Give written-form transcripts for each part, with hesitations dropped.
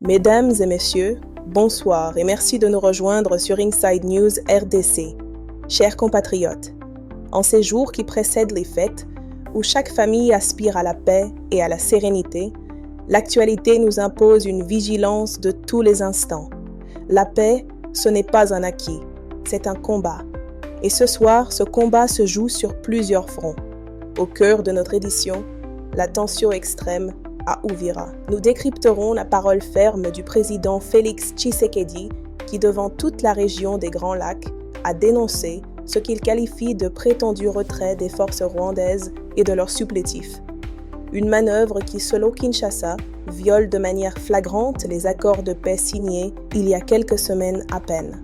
Mesdames et messieurs, bonsoir et merci de nous rejoindre sur Inside News RDC. Chers compatriotes, en ces jours qui précèdent les fêtes, où chaque famille aspire à la paix et à la sérénité, l'actualité nous impose une vigilance de tous les instants. La paix, ce n'est pas un acquis, c'est un combat. Et ce soir, ce combat se joue sur plusieurs fronts. Au cœur de notre édition, la tension extrême à Uvira. Nous décrypterons la parole ferme du président Félix Tshisekedi qui, devant toute la région des Grands Lacs, a dénoncé ce qu'il qualifie de prétendu retrait des forces rwandaises et de leurs supplétifs. Une manœuvre qui, selon Kinshasa, viole de manière flagrante les accords de paix signés il y a quelques semaines à peine.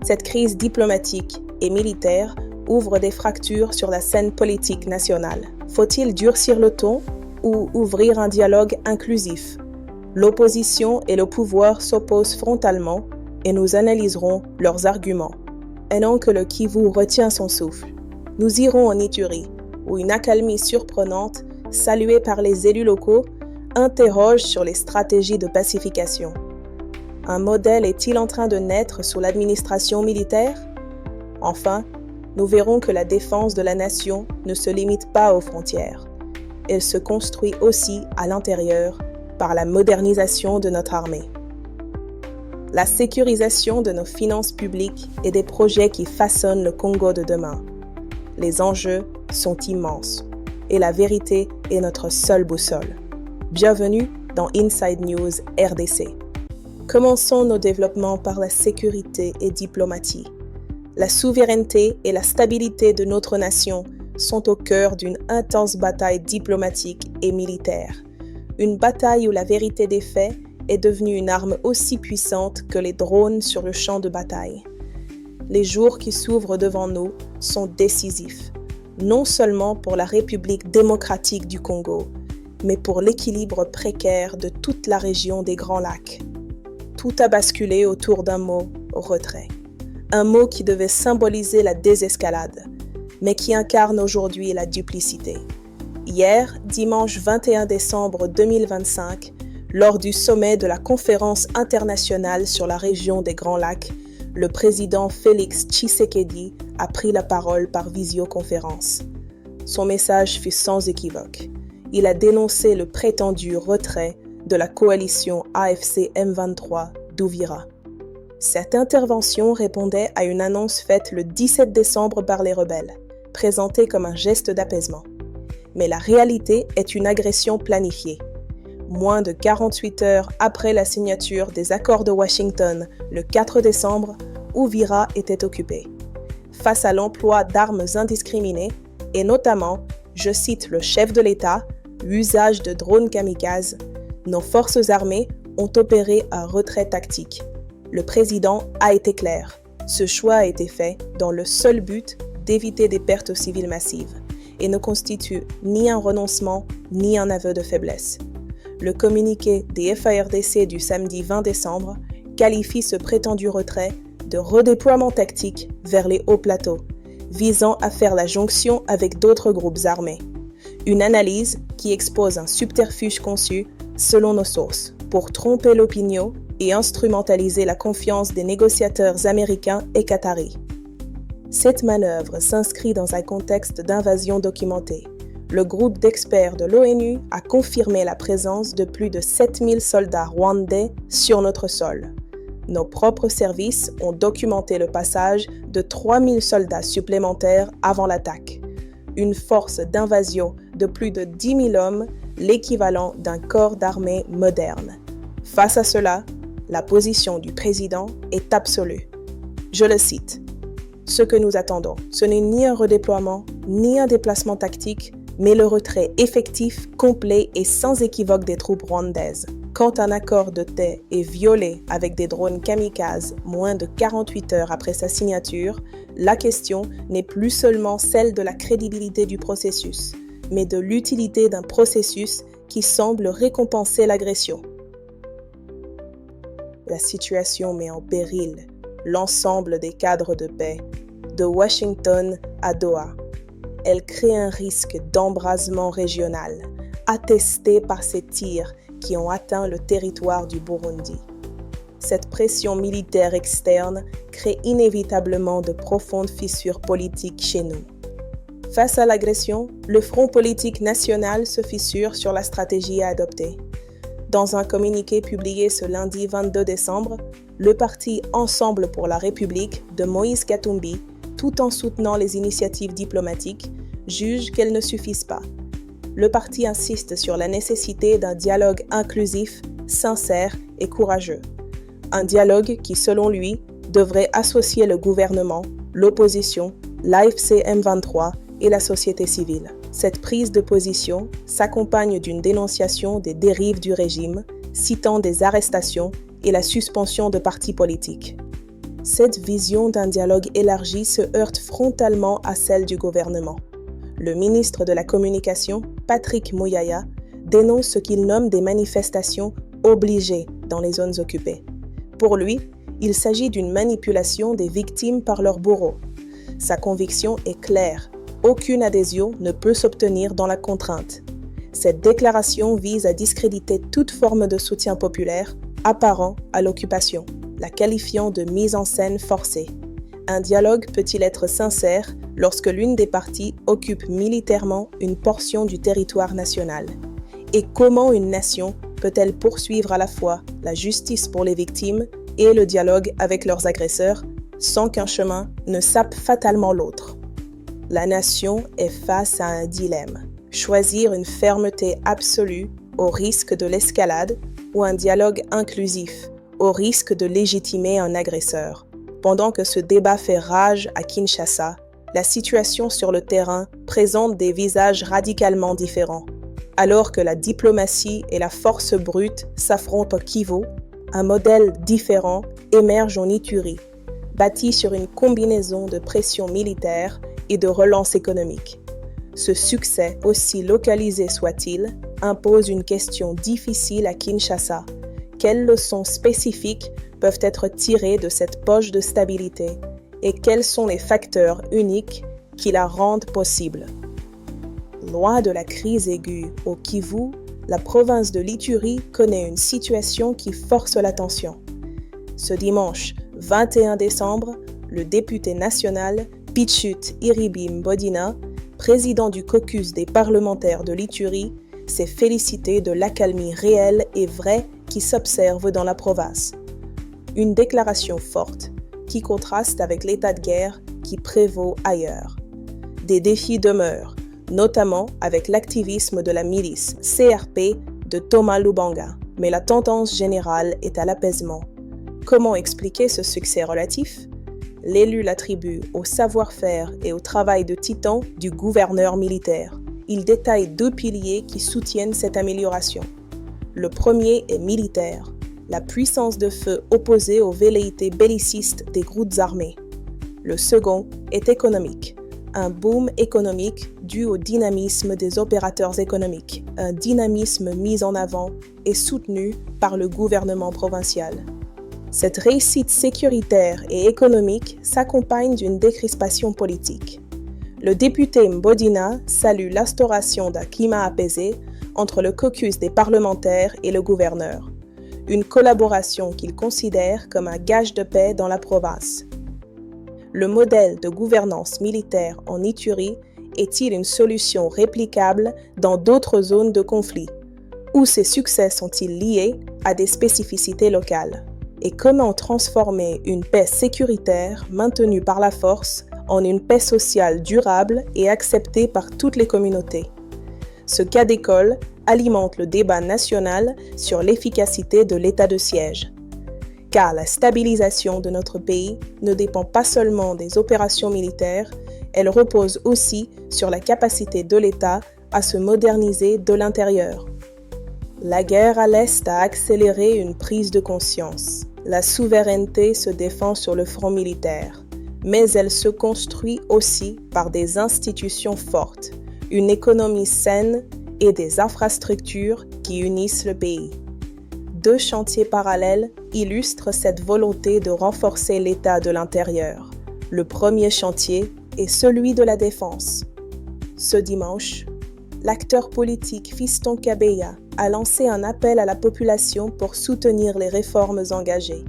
Cette crise diplomatique et militaire ouvre des fractures sur la scène politique nationale. Faut-il durcir le ton ou ouvrir un dialogue inclusif? L'opposition et le pouvoir s'opposent frontalement et nous analyserons leurs arguments. Pendant que le Kivu retient son souffle, nous irons en Ituri, où une accalmie surprenante, saluée par les élus locaux, interroge sur les stratégies de pacification. Un modèle est-il en train de naître sous l'administration militaire? Enfin, nous verrons que la défense de la nation ne se limite pas aux frontières. Elle se construit aussi à l'intérieur par la modernisation de notre armée. La sécurisation de nos finances publiques et des projets qui façonnent le Congo de demain. Les enjeux sont immenses et la vérité est notre seule boussole. Bienvenue dans Inside News RDC. Commençons nos développements par la sécurité et diplomatie. La souveraineté et la stabilité de notre nation sont au cœur d'une intense bataille diplomatique et militaire. Une bataille où la vérité des faits est devenue une arme aussi puissante que les drones sur le champ de bataille. Les jours qui s'ouvrent devant nous sont décisifs, non seulement pour la République démocratique du Congo, mais pour l'équilibre précaire de toute la région des Grands Lacs. Tout a basculé autour d'un mot, retrait. Un mot qui devait symboliser la désescalade, mais qui incarne aujourd'hui la duplicité. Hier, dimanche 21 décembre 2025, lors du sommet de la conférence internationale sur la région des Grands Lacs, le président Félix Tshisekedi a pris la parole par visioconférence. Son message fut sans équivoque. Il a dénoncé le prétendu retrait de la coalition AFC M23 d'Uvira. Cette intervention répondait à une annonce faite le 17 décembre par les rebelles, présentée comme un geste d'apaisement. Mais la réalité est une agression planifiée. Moins de 48 heures après la signature des accords de Washington, le 4 décembre, Uvira était occupée. Face à l'emploi d'armes indiscriminées, et notamment, je cite le chef de l'État, l'usage de drones kamikazes, nos forces armées ont opéré un retrait tactique. Le président a été clair. Ce choix a été fait dans le seul but d'éviter des pertes civiles massives et ne constitue ni un renoncement ni un aveu de faiblesse. Le communiqué des FARDC du samedi 20 décembre qualifie ce prétendu retrait de redéploiement tactique vers les hauts plateaux, visant à faire la jonction avec d'autres groupes armés. Une analyse qui expose un subterfuge conçu, selon nos sources, pour tromper l'opinion et instrumentaliser la confiance des négociateurs américains et qataris. Cette manœuvre s'inscrit dans un contexte d'invasion documentée. Le groupe d'experts de l'ONU a confirmé la présence de plus de 7000 soldats rwandais sur notre sol. Nos propres services ont documenté le passage de 3000 soldats supplémentaires avant l'attaque. Une force d'invasion de plus de 10 000 hommes, l'équivalent d'un corps d'armée moderne. Face à cela, la position du président est absolue. Je le cite. Ce que nous attendons, ce n'est ni un redéploiement, ni un déplacement tactique, mais le retrait effectif, complet et sans équivoque des troupes rwandaises. Quand un accord de paix est violé avec des drones kamikazes moins de 48 heures après sa signature, la question n'est plus seulement celle de la crédibilité du processus, mais de l'utilité d'un processus qui semble récompenser l'agression. La situation met en péril l'ensemble des cadres de paix, de Washington à Doha. Elle crée un risque d'embrasement régional, attesté par ces tirs qui ont atteint le territoire du Burundi. Cette pression militaire externe crée inévitablement de profondes fissures politiques chez nous. Face à l'agression, le front politique national se fissure sur la stratégie à adopter. Dans un communiqué publié ce lundi 22 décembre, le parti Ensemble pour la République de Moïse Katumbi, tout en soutenant les initiatives diplomatiques, juge qu'elles ne suffisent pas. Le parti insiste sur la nécessité d'un dialogue inclusif, sincère et courageux. Un dialogue qui, selon lui, devrait associer le gouvernement, l'opposition, l'AFC M23 et la société civile. Cette prise de position s'accompagne d'une dénonciation des dérives du régime, citant des arrestations et la suspension de partis politiques. Cette vision d'un dialogue élargi se heurte frontalement à celle du gouvernement. Le ministre de la Communication, Patrick Muyaya, dénonce ce qu'il nomme des manifestations obligées dans les zones occupées. Pour lui, il s'agit d'une manipulation des victimes par leurs bourreaux. Sa conviction est claire. Aucune adhésion ne peut s'obtenir dans la contrainte. Cette déclaration vise à discréditer toute forme de soutien populaire apparent à l'occupation, la qualifiant de mise en scène forcée. Un dialogue peut-il être sincère lorsque l'une des parties occupe militairement une portion du territoire national? Et comment une nation peut-elle poursuivre à la fois la justice pour les victimes et le dialogue avec leurs agresseurs sans qu'un chemin ne sape fatalement l'autre? La nation est face à un dilemme. Choisir une fermeté absolue au risque de l'escalade ou un dialogue inclusif au risque de légitimer un agresseur. Pendant que ce débat fait rage à Kinshasa, la situation sur le terrain présente des visages radicalement différents. Alors que la diplomatie et la force brute s'affrontent au Kivu, un modèle différent émerge en Ituri, bâti sur une combinaison de pression militaire et de relance économique. Ce succès, aussi localisé soit-il, impose une question difficile à Kinshasa. Quelles leçons spécifiques peuvent être tirées de cette poche de stabilité et quels sont les facteurs uniques qui la rendent possible? Loin de la crise aiguë au Kivu, la province de l'Ituri connaît une situation qui force l'attention. Ce dimanche 21 décembre, le député national Pichut Iribim Bodina, président du caucus des parlementaires de l'Ituri, s'est félicité de l'accalmie réelle et vraie qui s'observe dans la province. Une déclaration forte qui contraste avec l'état de guerre qui prévaut ailleurs. Des défis demeurent, notamment avec l'activisme de la milice CRP de Thomas Lubanga, mais la tendance générale est à l'apaisement. Comment expliquer ce succès relatif? L'élu l'attribue au savoir-faire et au travail de titan du gouverneur militaire. Il détaille 2 piliers qui soutiennent cette amélioration. Le premier est militaire, la puissance de feu opposée aux velléités bellicistes des groupes armés. Le second est économique, un boom économique dû au dynamisme des opérateurs économiques, un dynamisme mis en avant et soutenu par le gouvernement provincial. Cette réussite sécuritaire et économique s'accompagne d'une décrispation politique. Le député Mbodina salue l'instauration d'un climat apaisé entre le caucus des parlementaires et le gouverneur, une collaboration qu'il considère comme un gage de paix dans la province. Le modèle de gouvernance militaire en Ituri est-il une solution réplicable dans d'autres zones de conflit? Ou ces succès sont-ils liés à des spécificités locales? Et comment transformer une paix sécuritaire maintenue par la force en une paix sociale durable et acceptée par toutes les communautés? Ce cas d'école alimente le débat national sur l'efficacité de l'état de siège. Car la stabilisation de notre pays ne dépend pas seulement des opérations militaires, elle repose aussi sur la capacité de l'État à se moderniser de l'intérieur. La guerre à l'Est a accéléré une prise de conscience. La souveraineté se défend sur le front militaire, mais elle se construit aussi par des institutions fortes, une économie saine et des infrastructures qui unissent le pays. 2 chantiers parallèles illustrent cette volonté de renforcer l'État de l'intérieur. Le premier chantier est celui de la défense. Ce dimanche, l'acteur politique Fiston Kabeya a lancé un appel à la population pour soutenir les réformes engagées.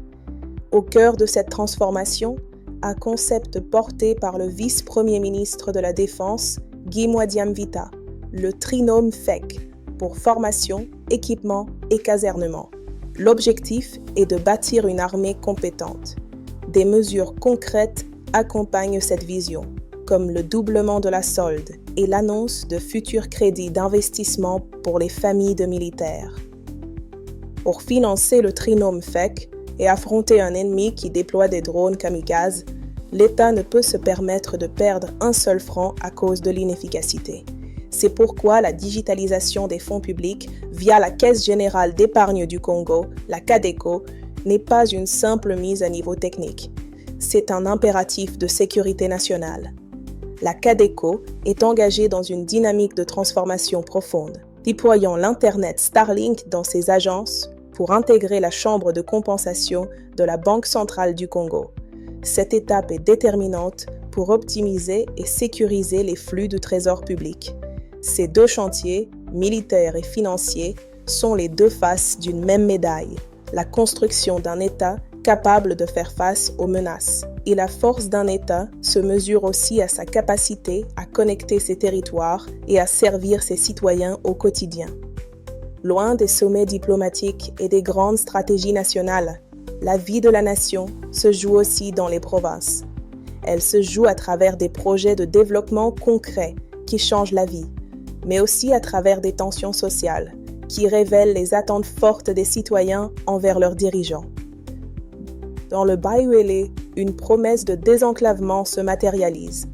Au cœur de cette transformation, un concept porté par le vice-premier ministre de la Défense, Guy Modiam-Vita, le trinôme FEC, pour formation, équipement et casernement. L'objectif est de bâtir une armée compétente. Des mesures concrètes accompagnent cette vision, comme le doublement de la solde et l'annonce de futurs crédits d'investissement pour les familles de militaires. Pour financer le trinôme FEC et affronter un ennemi qui déploie des drones kamikazes, l'État ne peut se permettre de perdre un seul franc à cause de l'inefficacité. C'est pourquoi la digitalisation des fonds publics via la Caisse générale d'épargne du Congo, la CADECO, n'est pas une simple mise à niveau technique. C'est un impératif de sécurité nationale. La CADECO est engagée dans une dynamique de transformation profonde, déployant l'Internet Starlink dans ses agences pour intégrer la chambre de compensation de la Banque centrale du Congo. Cette étape est déterminante pour optimiser et sécuriser les flux du trésor public. Ces deux chantiers, militaires et financiers, sont les deux faces d'une même médaille, la construction d'un État capable de faire face aux menaces. Et la force d'un État se mesure aussi à sa capacité à connecter ses territoires et à servir ses citoyens au quotidien. Loin des sommets diplomatiques et des grandes stratégies nationales, la vie de la nation se joue aussi dans les provinces. Elle se joue à travers des projets de développement concrets qui changent la vie, mais aussi à travers des tensions sociales qui révèlent les attentes fortes des citoyens envers leurs dirigeants. Dans le Bayouélé, une promesse de désenclavement se matérialise.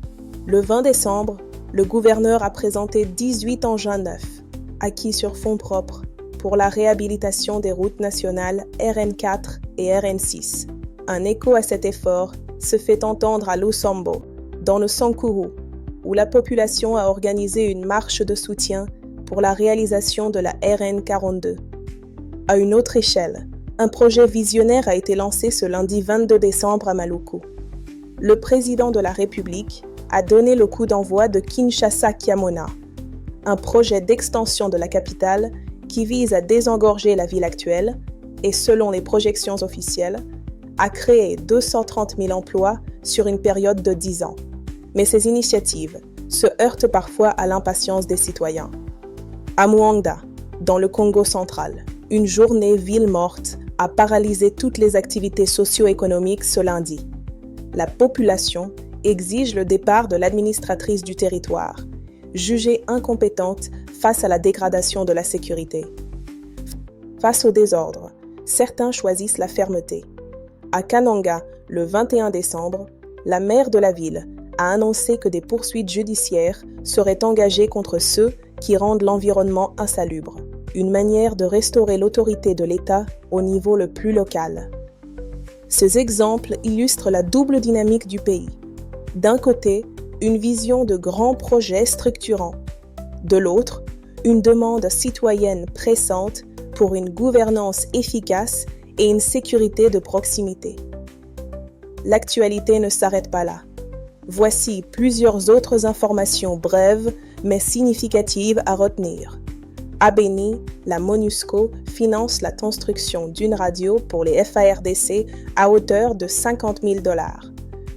Le 20 décembre, le gouverneur a présenté 18 engins neufs, acquis sur fonds propres, pour la réhabilitation des routes nationales RN4 et RN6. Un écho à cet effort se fait entendre à Lusambo, dans le Sankuru, où la population a organisé une marche de soutien pour la réalisation de la RN42. À une autre échelle, un projet visionnaire a été lancé ce lundi 22 décembre à Maluku. Le président de la République a donné le coup d'envoi de Kinshasa-Kiamona, un projet d'extension de la capitale qui vise à désengorger la ville actuelle et, selon les projections officielles, à créer 230 000 emplois sur une période de 10 ans. Mais ces initiatives se heurtent parfois à l'impatience des citoyens. À Muanda, dans le Congo central, une journée ville morte a paralysé toutes les activités socio-économiques ce lundi. La population exige le départ de l'administratrice du territoire, jugée incompétente face à la dégradation de la sécurité. Face au désordre, certains choisissent la fermeté. À Kananga, le 21 décembre, la maire de la ville a annoncé que des poursuites judiciaires seraient engagées contre ceux qui rendent l'environnement insalubre, une manière de restaurer l'autorité de l'État au niveau le plus local. Ces exemples illustrent la double dynamique du pays. D'un côté, une vision de grands projets structurants. De l'autre, une demande citoyenne pressante pour une gouvernance efficace et une sécurité de proximité. L'actualité ne s'arrête pas là. Voici plusieurs autres informations brèves mais significatives à retenir. À Béni, la MONUSCO finance la construction d'une radio pour les FARDC à hauteur de 50 000 $.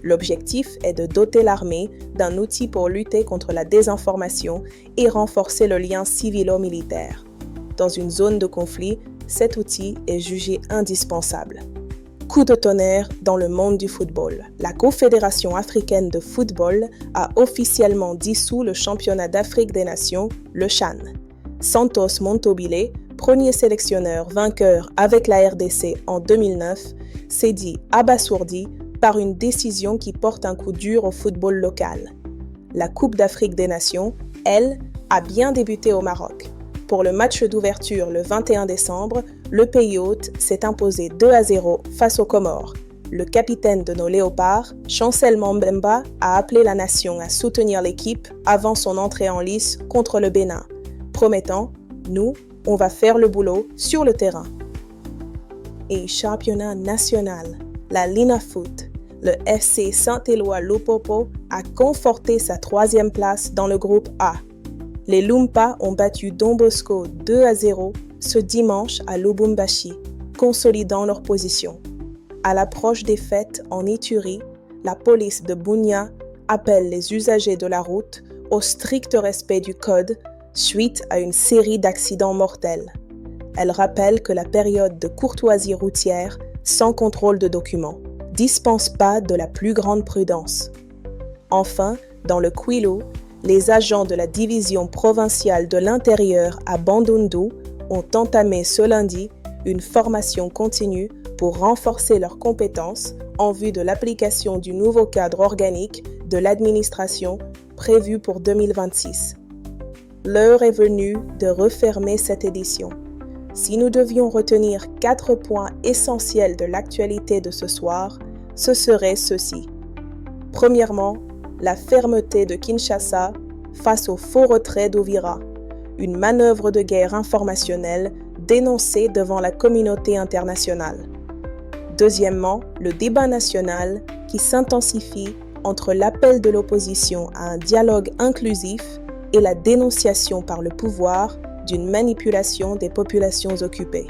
L'objectif est de doter l'armée d'un outil pour lutter contre la désinformation et renforcer le lien civilo-militaire. Dans une zone de conflit, cet outil est jugé indispensable. Coup de tonnerre dans le monde du football. La Confédération africaine de football a officiellement dissous le championnat d'Afrique des Nations, le CHAN. Santos Montobile, premier sélectionneur vainqueur avec la RDC en 2009, s'est dit abasourdi par une décision qui porte un coup dur au football local. La Coupe d'Afrique des Nations, elle, a bien débuté au Maroc. Pour le match d'ouverture le 21 décembre, le pays hôte s'est imposé 2-0 face aux Comores. Le capitaine de nos Léopards, Chancel Mbemba, a appelé la nation à soutenir l'équipe avant son entrée en lice contre le Bénin, promettant « Nous, on va faire le boulot sur le terrain ». Et championnat national, la Linafoot, le FC Saint-Éloi-Lupopo a conforté sa 3e place dans le groupe A. Les Lumpas ont battu Don Bosco 2-0 ce dimanche à Lubumbashi, consolidant leur position. À l'approche des fêtes en Ituri, la police de Bunia appelle les usagers de la route au strict respect du code suite à une série d'accidents mortels. Elle rappelle que la période de courtoisie routière sans contrôle de documents dispense pas de la plus grande prudence. Enfin, dans le Kwilu, les agents de la division provinciale de l'intérieur à Bandundu ont entamé ce lundi une formation continue pour renforcer leurs compétences en vue de l'application du nouveau cadre organique de l'administration prévu pour 2026. L'heure est venue de refermer cette édition. Si nous devions retenir 4 points essentiels de l'actualité de ce soir, ce seraient ceux-ci. Premièrement, la fermeté de Kinshasa face au faux retrait d'Uvira, une manœuvre de guerre informationnelle dénoncée devant la communauté internationale. Deuxièmement, le débat national qui s'intensifie entre l'appel de l'opposition à un dialogue inclusif et la dénonciation par le pouvoir d'une manipulation des populations occupées.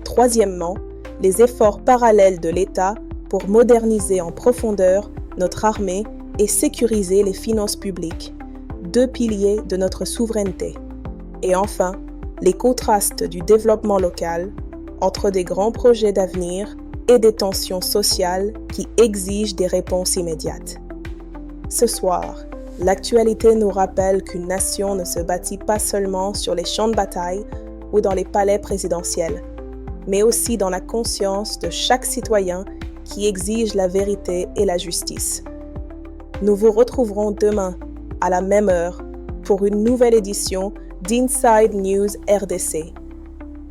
Troisièmement, les efforts parallèles de l'État pour moderniser en profondeur notre armée et sécuriser les finances publiques, 2 piliers de notre souveraineté. Et enfin, les contrastes du développement local entre des grands projets d'avenir et des tensions sociales qui exigent des réponses immédiates. Ce soir, l'actualité nous rappelle qu'une nation ne se bâtit pas seulement sur les champs de bataille ou dans les palais présidentiels, mais aussi dans la conscience de chaque citoyen qui exige la vérité et la justice. Nous vous retrouverons demain, à la même heure, pour une nouvelle édition d'Inside News RDC.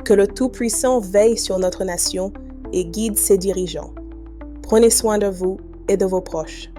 Que le Tout-Puissant veille sur notre nation et guide ses dirigeants. Prenez soin de vous et de vos proches.